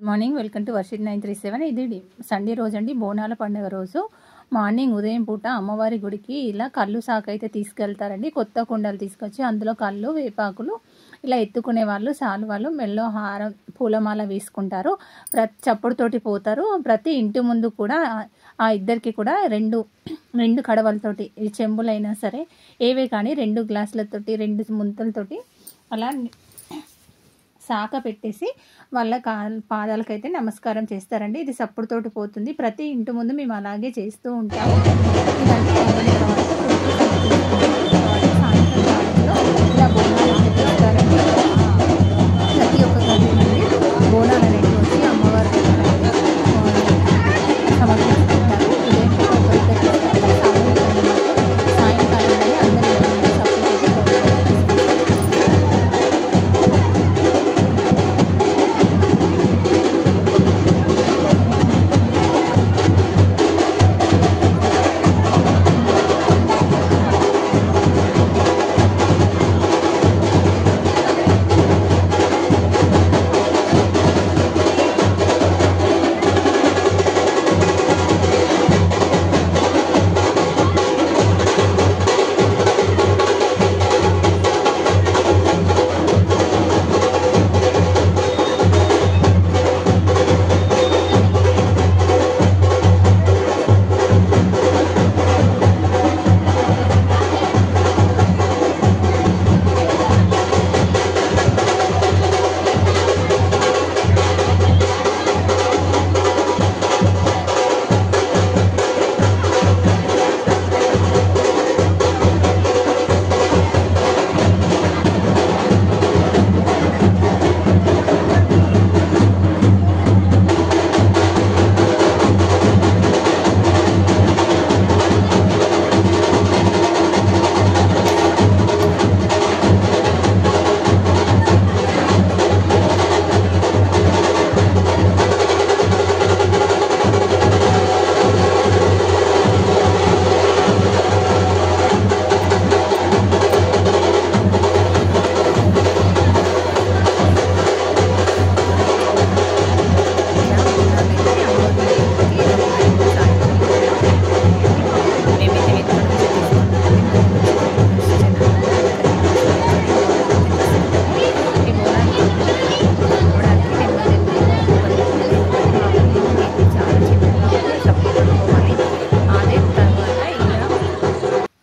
Morning welcome to Varshith 937. ఇది Sunday రోజు అండి, బోనాల పండుగ రోజు. మార్నింగ్ ఉదయం పూట అమ్మవారి గుడికి ఇలా కళ్ళు సాకు అయితే తీసుకెళ్తారండి. కొత్త కుండలు తీసుకొచ్చి అందులో కళ్ళు, వేపాకులు ఇలా ఎత్తుకునే వాళ్ళు, సాలు మెల్లో హారం, పూలమాల వేసుకుంటారు. చప్పుడుతోటి పోతారు. ప్రతి ఇంటి ముందు కూడా ఆ ఇద్దరికి కూడా రెండు కడవలతోటి, చెంబులైనా సరే ఏవే కానీ 2 గ్లాసులతోటి 2 ముంతలతోటి అలా శాఖ పెట్టేసి వాళ్ళ పాదాలకైతే నమస్కారం చేస్తారండి. ఇది సప్పుడుతోటి పోతుంది. ప్రతి ఇంటి ముందు మేము అలాగే చేస్తూ ఉంటాము. ఇవన్నీ అయిన తర్వాత సాయంత్రం కాలంలో ఇలా బోనాలు పెట్టుకుంటారండి. ప్రతి ఒక్క గల్లి నుండి బోనాలు అనేవి వచ్చి అమ్మవారి దగ్గర సమర్పించుకుంటారు. ఉదయం పూట ఒకరిద్దరు సాయంకాలం అందరూ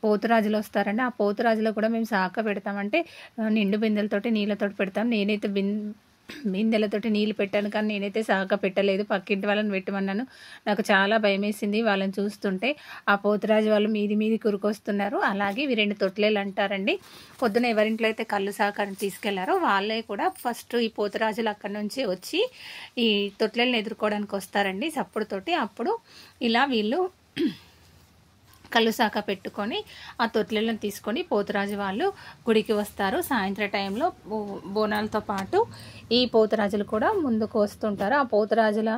పోతురాజులు వస్తారండి. ఆ పోతురాజులో కూడా మేము శాఖ పెడతామంటే నిండు బిందెలతోటి నీళ్ళతోటి పెడతాం. నేనైతే బిందెలతోటి నీళ్ళు పెట్టాను, కానీ నేనైతే శాఖ పెట్టలేదు. పక్కింటి వాళ్ళని పెట్టమన్నాను. నాకు చాలా భయం వేసింది వాళ్ళని చూస్తుంటే. ఆ పోతురాజు వాళ్ళు మీది కురుకొస్తున్నారు. అలాగే ఇవి 2 తొట్లేలు అంటారండి. పొద్దున ఎవరింట్లో అయితే కళ్ళు శాఖని తీసుకెళ్లారో వాళ్ళే కూడా ఫస్ట్ ఈ పోతురాజులు అక్కడి నుంచి వచ్చి ఈ తొట్లేలను ఎదుర్కోవడానికి వస్తారండి సప్పుడుతోటి. అప్పుడు ఇలా వీళ్ళు కళ్ళు శాఖ పెట్టుకొని ఆ తొట్లను తీసుకొని పోతురాజు వాళ్ళు గుడికి వస్తారు. సాయంత్రం టైంలో బోనాలతో పాటు ఈ పోతురాజులు కూడా ముందుకు వస్తుంటారు. ఆ పోతురాజుల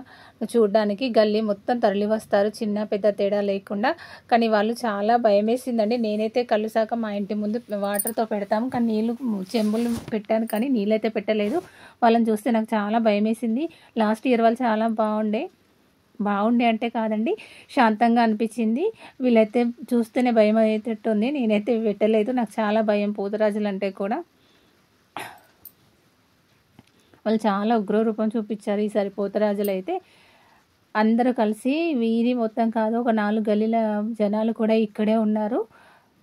చూడడానికి గల్లీ మొత్తం తరలి వస్తారు, చిన్న పెద్ద తేడా లేకుండా. కానీ వాళ్ళు చాలా భయం వేసిందండి. నేనైతే కళ్ళు శాఖ మా ఇంటి ముందు వాటర్తో పెడతాము, కానీ నీళ్ళు చెంబులు పెట్టాను, కానీ నీళ్ళైతే పెట్టలేదు. వాళ్ళని చూస్తే నాకు చాలా భయం వేసింది. లాస్ట్ ఇయర్ వాళ్ళు చాలా బాగుండే అంటే కాదండి, శాంతంగా అనిపించింది. వీళ్ళైతే చూస్తేనే భయం అయ్యేటట్టుంది. నేనైతే పెట్టలేదు, నాకు చాలా భయం పోతురాజులు అంటే కూడా. వాళ్ళు చాలా ఉగ్రరూపం చూపించారు ఈసారి పోతురాజులు అయితే. అందరూ కలిసి వీధి మొత్తం కాదు, ఒక 4 గల్లీల జనాలు కూడా ఇక్కడే ఉన్నారు.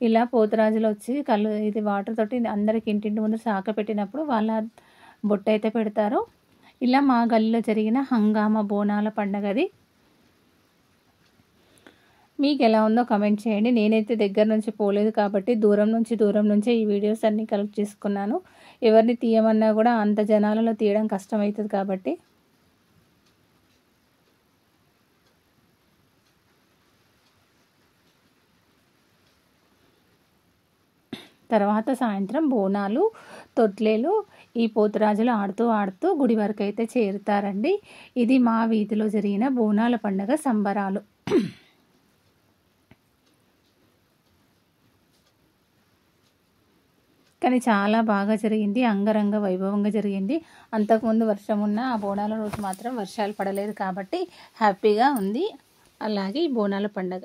ఇలా పోతురాజులు వచ్చి ఇది వాటర్ తోటి అందరికి ఇంటింటి ముందు శాఖ పెట్టినప్పుడు వాళ్ళ బొట్టు అయితే పెడతారు. ఇలా మా గల్లీలో జరిగిన హంగామా బోనాల పండగది. మీకు ఎలా ఉందో కమెంట్ చేయండి. నేనైతే దగ్గర నుంచి పోలేదు కాబట్టి దూరం నుంచే ఈ వీడియోస్ అన్నీ కలెక్ట్ చేసుకున్నాను. ఎవరిని తీయమన్నా కూడా అంత జనాలలో తీయడం కష్టమవుతుంది కాబట్టి. తర్వాత సాయంత్రం బోనాలు, తొట్లేలు ఈ పోతురాజులు ఆడుతూ గుడి వరకు అయితే చేరుతారండి. ఇది మా వీధిలో జరిగిన బోనాల పండుగ సంబరాలు. కానీ చాలా బాగా జరిగింది, అంగరంగ వైభవంగా జరిగింది. అంతకుముందు వర్షం ఉన్న ఆ బోనాల రోజు మాత్రం వర్షాలు పడలేదు కాబట్టి హ్యాపీగా ఉంది. అలాగే ఈ బోనాల పండగ